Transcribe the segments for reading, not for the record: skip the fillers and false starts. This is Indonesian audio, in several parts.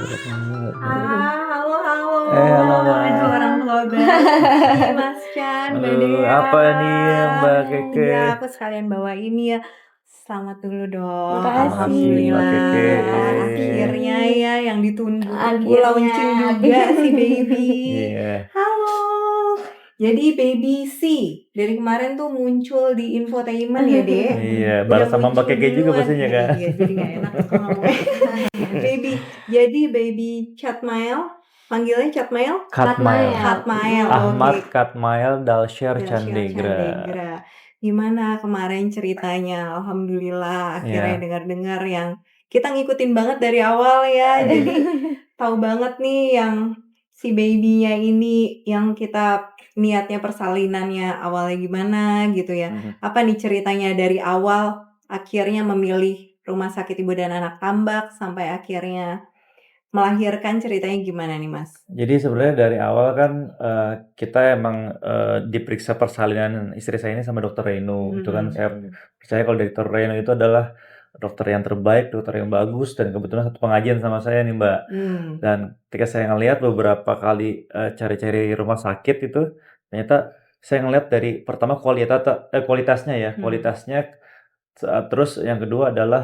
Halo halo. Halo Aduh, Mbak. orang tua banget nih Mas Chan, Mbak Aduh, Dea. apa nih Mbak Keke? Iya, aku sekalian bawa ini ya. Selamat dulu dong. Makasih Mbak Keke. Alhamdulillah, akhirnya ya yang ditunggu-tunggu Akhirnya. launching juga si baby. Iya. Halo. Jadi baby C dari kemarin tuh muncul di infotainment ya, Dek. Iya, Udah bareng sama Mbak muncul Keke juga duluan. pastinya kan? Iya, jadi nggak enak ngomongnya. Baby Chatmail, panggilnya Chatmail? Katmail. Katmail, Ahmad oke. Katmail Dalsher Dalsher Candigra. Candigra. Gimana kemarin ceritanya? Alhamdulillah, akhirnya Iya. dengar-dengar yang kita ngikutin banget dari awal ya. Jadi tahu banget nih yang si baby-nya ini yang kita niatnya persalinannya awalnya gimana gitu ya. Apa nih ceritanya dari awal akhirnya memilih Rumah Sakit Ibu dan Anak Tambak sampai akhirnya melahirkan, ceritanya gimana nih Mas? Jadi sebenarnya dari awal kan kita emang diperiksa persalinan istri saya ini sama dokter Reno. Itu kan saya percaya kalau dokter Reno itu adalah dokter yang terbaik, dokter yang bagus, dan kebetulan satu pengajian sama saya nih Mbak. Dan ketika saya ngelihat beberapa kali cari-cari rumah sakit itu, ternyata saya ngelihat dari pertama kualitasnya ya, kualitasnya. Terus yang kedua adalah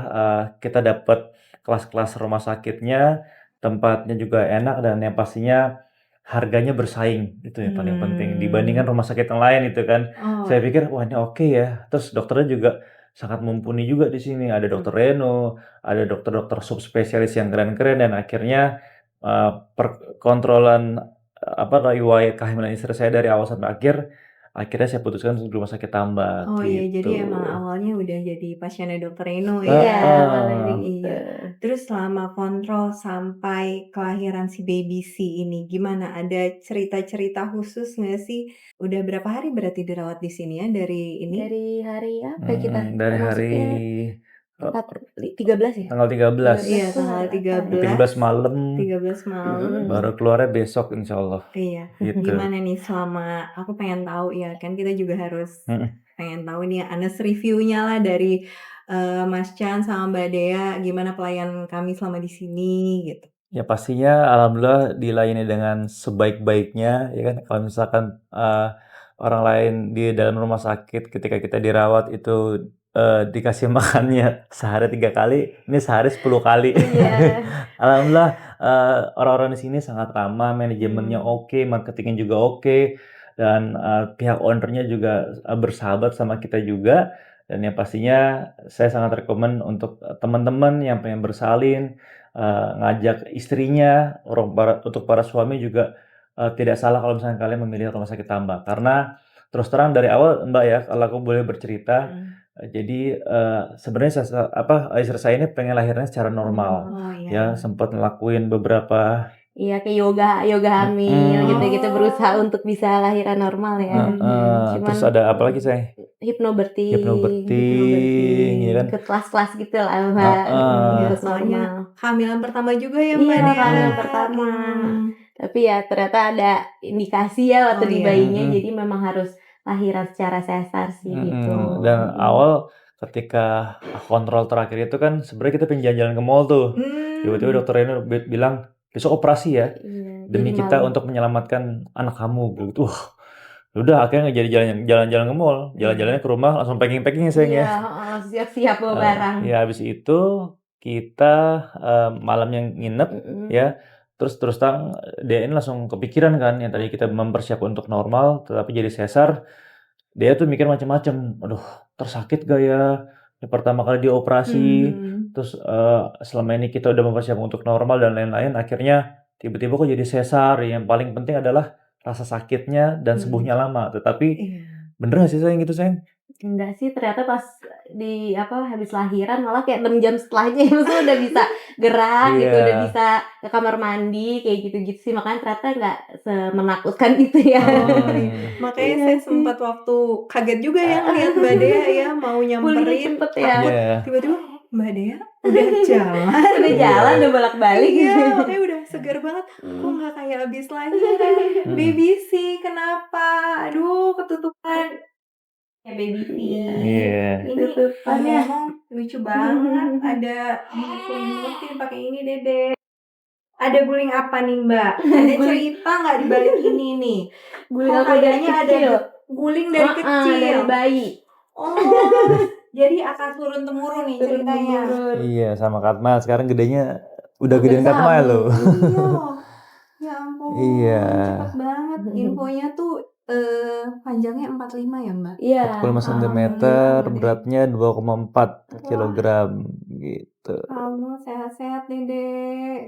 kita dapat kelas-kelas rumah sakitnya, tempatnya juga enak, dan yang pastinya harganya bersaing. Itu yang paling penting dibandingkan rumah sakit yang lain itu kan. Saya pikir wah ini oke ya. Terus dokternya juga sangat mumpuni juga di sini. Ada dokter Reno, ada dokter-dokter subspesialis yang keren-keren, dan akhirnya perkontrolan riwayat kehamilan istri saya dari awal sampai akhirnya saya putuskan untuk rumah sakit Tambak Oh iya, gitu. jadi emang awalnya udah jadi pasiennya dokter Reno ya? Iya, Heeh. gitu. Terus selama kontrol sampai kelahiran si baby C ini, gimana? Ada cerita-cerita khusus nggak sih? Udah berapa hari berarti dirawat di sini ya dari ini? Dari hari apa kita? Dari hari Masuknya 13 ya? tanggal 13. Iya, tuh tanggal hari apa ya? 13 malam. 13 malam. Baru keluarnya besok insyaallah. Iya. Gitu. Gimana nih selama aku pengen tahu ya, kan kita juga harus pengen tahu nih honest review-nya lah dari Mas Chan sama Mbak Dea, gimana pelayanan kami selama di sini gitu. Ya pastinya alhamdulillah dilayani dengan sebaik-baiknya ya kan. Kalau misalkan orang lain di dalam rumah sakit ketika kita dirawat itu dikasih makannya sehari 3 kali, ini sehari 10 kali. Iya. Alhamdulillah orang-orang di sini sangat ramah, manajemennya oke, marketingnya juga oke, dan pihak ownernya juga bersahabat sama kita juga. Dan yang pastinya saya sangat rekomen untuk teman-teman yang pengen bersalin, ngajak istrinya, untuk para suami juga tidak salah kalau misalnya kalian memilih rumah sakit Tambak. Karena terus terang dari awal Mbak ya, kalau aku boleh bercerita, jadi sebenarnya istri saya ini pengen lahirnya secara normal. Oh Ya, iya. sempat ngelakuin beberapa Iya, kayak yoga hamil gitu-gitu, berusaha untuk bisa lahiran normal ya. Cuman terus ada apa lagi saya? Hipnobirthing, ya kan? Ikut kelas-kelas gitu lah Mbak. Terus Soalnya normal. kehamilan pertama juga ya Mbak Iya, Dea. kehamilan pertama. Tapi ya ternyata ada indikasi ya waktu di bayinya, jadi memang harus lahiran secara sesar sih gitu. Dan awal ketika kontrol terakhir itu kan sebenarnya kita pengen jalan-jalan ke mall tuh. Tiba-tiba dokter Reno bilang besok operasi ya, demi jadi kita malam. untuk menyelamatkan anak kamu gitu. Wah, udah akhirnya nggak jadi jalan-jalan ke mall, jalan-jalannya ke rumah langsung packing-packing ya sayang ya. Iya, siap-siap bawa barang. Ya habis itu kita malamnya nginep ya. Terus terang dia ini langsung kepikiran kan yang tadi kita mempersiapkan untuk normal tetapi jadi sesar. Dia tuh mikir macam-macam. Aduh, tersakit gak ya? Ini pertama kali dioperasi. Terus selama ini kita udah mempersiapkan untuk normal dan lain-lain. Akhirnya tiba-tiba kok jadi sesar. Yang paling penting adalah rasa sakitnya dan sembuhnya lama. Tetapi bener gak sih sayang gitu sayang? Enggak sih, ternyata pas habis lahiran malah kayak 6 jam setelahnya maksudnya udah bisa gerak gitu, udah bisa ke kamar mandi kayak gitu-gitu sih, makanya ternyata nggak semenakutkan itu ya. Makanya saya sempat waktu kaget juga ya ngeliat Mbak Dea ya mau Pulihnya nyamperin, cepet ya. takut tiba-tiba Mbak Dea udah jalan. Udah jalan, udah bolak-balik Iya, gitu. makanya udah segar banget. Kok nggak kayak abis lahiran? Baby C, kenapa? Aduh, ketutupan. Ya baby C. Ini ngomong lucu banget. Ada diselimutin pakai ini Dede. Ada guling apa nih Mbak? Ada cerita nggak di balik ini nih? Guling Kok aku dari kayaknya ada kecil. guling dari kecil. Dari bayi. Oh, jadi akan turun temurun nih ceritanya. Turun-temurun. Iya, sama Katma. Sekarang gedenya udah Hampir gedein Katma sama. loh. Iya. Ya ampun, Iya. cepet banget. Infonya tuh panjangnya 45 ya Mbak? Iya. 45 cm, Alhamdulillah, Dede. beratnya 2,4 Wah, kilogram gitu. kamu sehat-sehat Dede.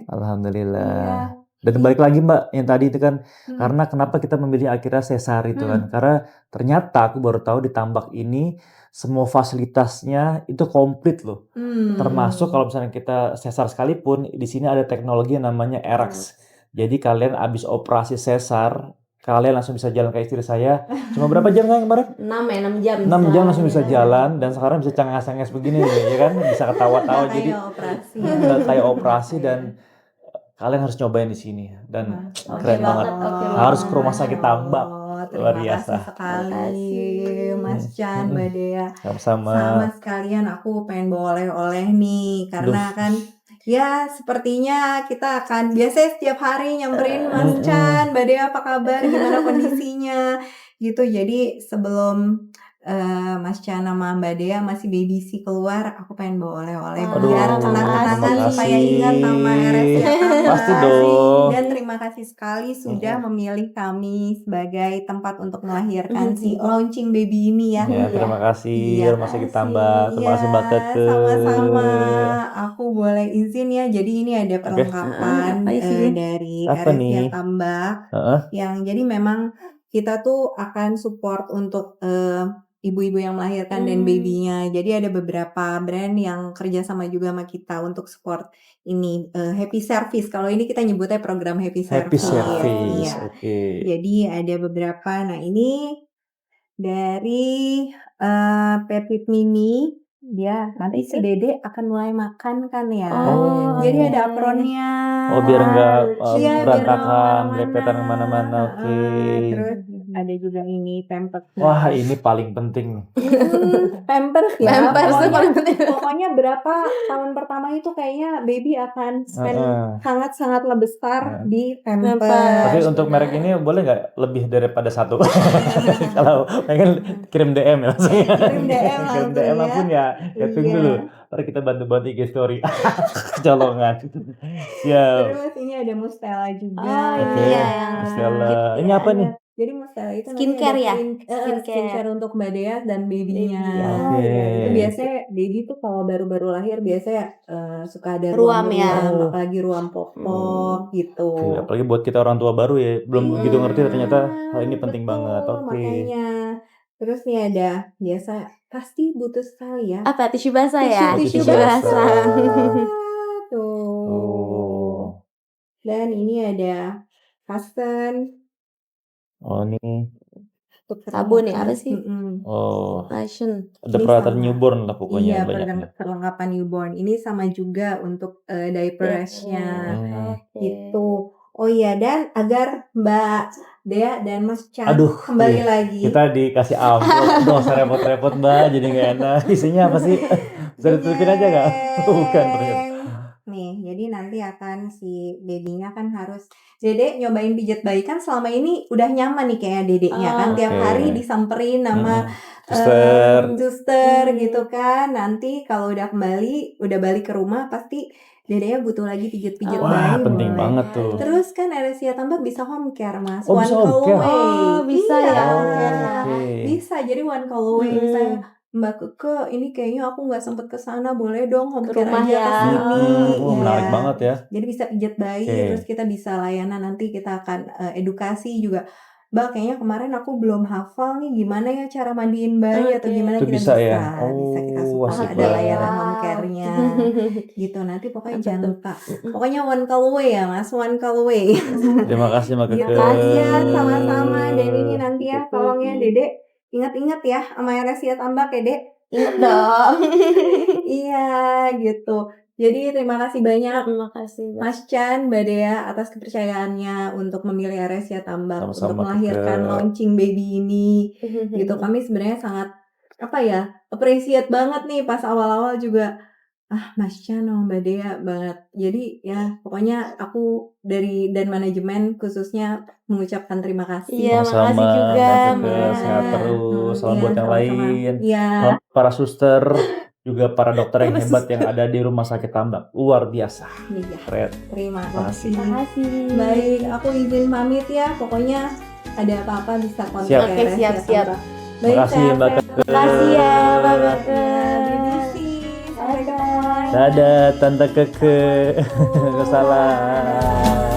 Alhamdulillah. Iya. Dan balik lagi Mbak, yang tadi itu kan, Hmm. karena kenapa kita memilih akhirnya sesar itu kan, karena ternyata aku baru tahu di Tambak ini semua fasilitasnya itu komplit loh. Termasuk kalau misalnya kita sesar sekalipun, di sini ada teknologi yang namanya ERAX. Jadi kalian abis operasi sesar, kalian langsung bisa jalan kayak istri saya. Cuma berapa jam kan kemarin? 6 jam. 6 jam langsung bisa jalan, dan sekarang bisa cengas-cengas begini ya kan, bisa ketawa-tawa. Nggak Jadi kayak operasi. nggak kayak operasi, dan kalian harus nyobain di sini, dan Oke keren banget. banget, oke Harus banget. ke rumah sakit Tambak. Luar Terima biasa. kasih sekali Makasih. Mas Chan, Mbak Dea. Sama-sama. Sama sekalian aku pengen bawa oleh-oleh nih, karena kan ya sepertinya kita akan biasanya setiap hari nyamperin Mas Chan, Mbak Dea apa kabar, gimana kondisinya gitu. Jadi sebelum Mas Chan sama Mbak Dea masih baby si keluar, aku pengen bawa oleh-oleh Aduh, biar terima kenang-kenangan kasih. supaya ingat sama RSCA Tambak. Pasti dong. Dan terima kasih sekali sudah memilih kami sebagai tempat untuk melahirkan si launching baby ini ya. Ya, terima kasih Iya. Rumah Sakit Tambak. Terima kasih Mbak Keke. Sama-sama. Aku boleh izin ya. Jadi ini ada perlengkapan Apa isinya? dari Apa RSCA nih? Tambak. Heeh. Yang jadi memang kita tuh akan support untuk ibu-ibu yang melahirkan dan babynya. Jadi ada beberapa brand yang kerjasama juga sama kita untuk support ini Happy Service. Kalau ini kita nyebutnya program Happy Happy Service. Service. Iya. Oke. Jadi ada beberapa. Nah ini dari Petit Mini. Dia nanti si Dede akan mulai makan kan ya. Oh, Jadi oke. ada apronnya. Oh, biar nggak Iya, biar berantakan, nggak lepetan kemana-mana. kemana-mana. Oke. Terus ada juga ini pampers. Wah, ini paling penting. Pampers ya. Pampers tuh Pokoknya, paling penting. pokoknya berapa tahun pertama itu kayaknya baby akan spend Heeh. sangat-sangat besar di pampers. Tapi untuk merek ini boleh nggak lebih daripada satu? Kalau pengen kirim DM ya langsung. Kirim DM Kirim langsung DM ya. pun ya, tunggu Iya. dulu. Ntar kita bantu-bantu IG story. Colongan. Siap. Terus ini ada Mustela juga. Oh, Oke, iya. Mustela. Ini apa nih? Jadi Mustela itu Skincare nanti ada ya? skincare untuk Mbak Dea dan babynya. Baby. Oke. Itu biasanya baby tuh kalau baru-baru lahir biasanya suka ada Ruam ya. apalagi ruam popok gitu. Oke, apalagi buat kita orang tua baru ya, belum begitu ngerti ternyata hal ini penting betul, banget. Oke. Makanya. Terus nih ada biasa pasti butuh sekali ya. Apa tisu basah ya? Tisu Tisu basah. Tuh. Oh. Dan ini ada Kasten. Oh, ini. Sabun ya, apa sih? Oh. Lotion. Ada Ini peralatan sama. newborn lah pokoknya Iya, banyaknya. perlengkapan newborn. Ini sama juga untuk diaper rash-nya. Gitu. Oh iya, dan agar Mbak Dea dan Mas Chan Aduh, kembali iya. lagi. Kita dikasih amplop, nggak usah repot-repot Mbak, jadi nggak enak. Isinya apa sih? Bisa ditutupin aja nggak? Bukan ternyata. Nih, jadi nanti akan si babynya kan harus Dede nyobain pijat bayi kan selama ini udah nyaman nih kayak dedeknya kan tiap Oke. hari disamperin sama Suster. gitu kan. Nanti kalau udah balik ke rumah pasti dedeknya butuh lagi pijat-pijat Oh, bayi. Wah, penting boleh. banget tuh. Terus kan RSCA Tambak bisa home care Mas. Oh, bisa home care? Oh, bisa Iya. ya. Oke. Bisa jadi one call away. Misalnya Mbak Keke ini kayaknya aku nggak sempet ke sana, boleh dong home Ke care rumah aja ya. ke sini. Oh, menarik Iya. banget ya. Jadi bisa pijat bayi, Oke. terus kita bisa layanan nanti kita akan edukasi juga. Mbak, kayaknya kemarin aku belum hafal nih gimana ya cara mandiin bayi atau Oke. gimana Itu kita bisa ya? bisa kita Oh, support asik ada banget. layanan home care-nya gitu. Nanti pokoknya Apa jangan tuh? lupa. Pokoknya one call away ya Mas, one call away. Terima kasih Mbak Gitu Keke. aja, sama-sama. Dan ini nanti ya tolong ya Dede ingat-ingat ya sama RSCA Tambak ya Dek. Ingat dong. Iya gitu. Jadi terima kasih banyak Terima kasih. Mas Chan, Mbak Dea atas kepercayaannya untuk memilih RSCA Tambak untuk Sama-sama, melahirkan Keke. launching baby ini. Gitu kami sebenarnya sangat appreciate banget nih pas awal-awal juga Masya sama Mbak Dea banget. Jadi ya pokoknya aku dari dan manajemen khususnya mengucapkan terima kasih. Iya, makasih Sama-sama juga, Mbak Mbak. Keke, sehat Iya, terus. Salam iya buat yang sama-sama. lain. Iya, Salam para suster, juga para dokter yang Para hebat suster. yang ada di Rumah Sakit Tambak. Luar biasa. iya. Keren. Terima Makasih. kasih. Makasih. Baik, aku izin pamit ya. Pokoknya ada apa-apa bisa kontak Siap. ya, Oke, Res, ya, siap. Tante. Baik, Makasih Mbak sehat-sehat. Keke. Makasih ya, Mbak Ya, Keke. Bibi, sampai ketemu lagi. Dadah Tante Keke. Assalamualaikum. Salam.